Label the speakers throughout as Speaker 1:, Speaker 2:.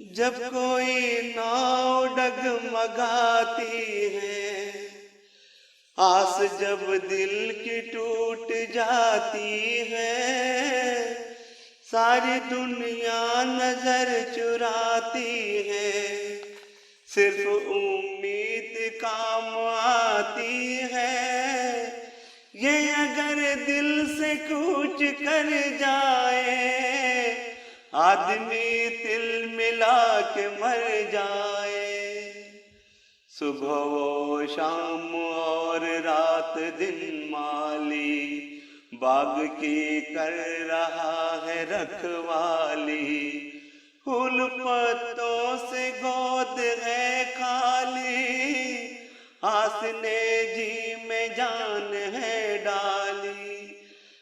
Speaker 1: जब कोई नाव डगमगाती है, आस जब दिल की टूट जाती है, सारी दुनिया नजर चुराती है, सिर्फ उम्मीद काम आती है। ये अगर दिल से कूच कर जाए, आदमी तिल मिला के मर जाए। सुबह वो शाम और रात दिन माली, बाग की कर रहा है रखवाली। फूल पत्तों से गोद है खाली, आस ने जी में जान है डाली।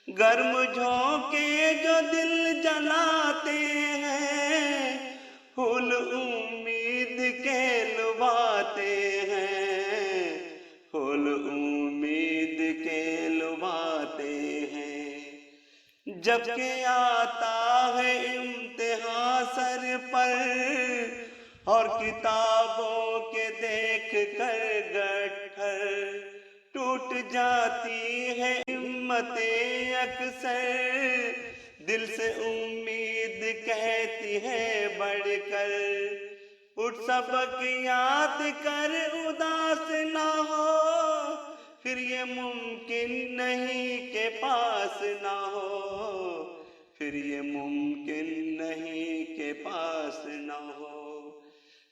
Speaker 1: गर्म झोंके जो दिल जलाते हैं, फूल उम्मीद के लुभाते हैं, फूल उम्मीद के लुभाते हैं। जबकि आता है इम्तिहान सर पर, और किताबों के देख कर गट्ठर टूट जाती है हिम्मतें अक्सर। दिल से उम्मीद कहती है बढ़कर, उठ सबक याद कर उदास ना हो, फिर ये मुमकिन नहीं के पास ना हो, फिर ये मुमकिन नहीं के पास ना हो।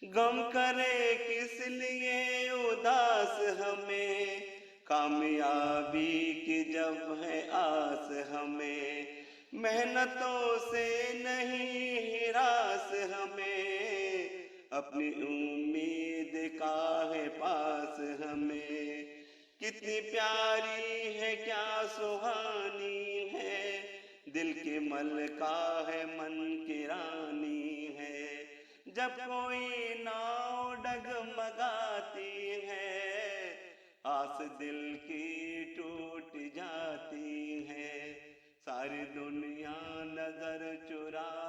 Speaker 1: गम करे किस लिए उदास हमें, कामयाबी की जब है आस हमें। मेहनतों से नहीं हिरास हमें, अपनी उम्मीद का है पास हमें। कितनी प्यारी है क्या सुहानी है, दिल की मलका है मन की रानी है। जब कोई नाव डगमगाती है, आस दिल की टूट जाती है, सारी दुनिया नजर चुरा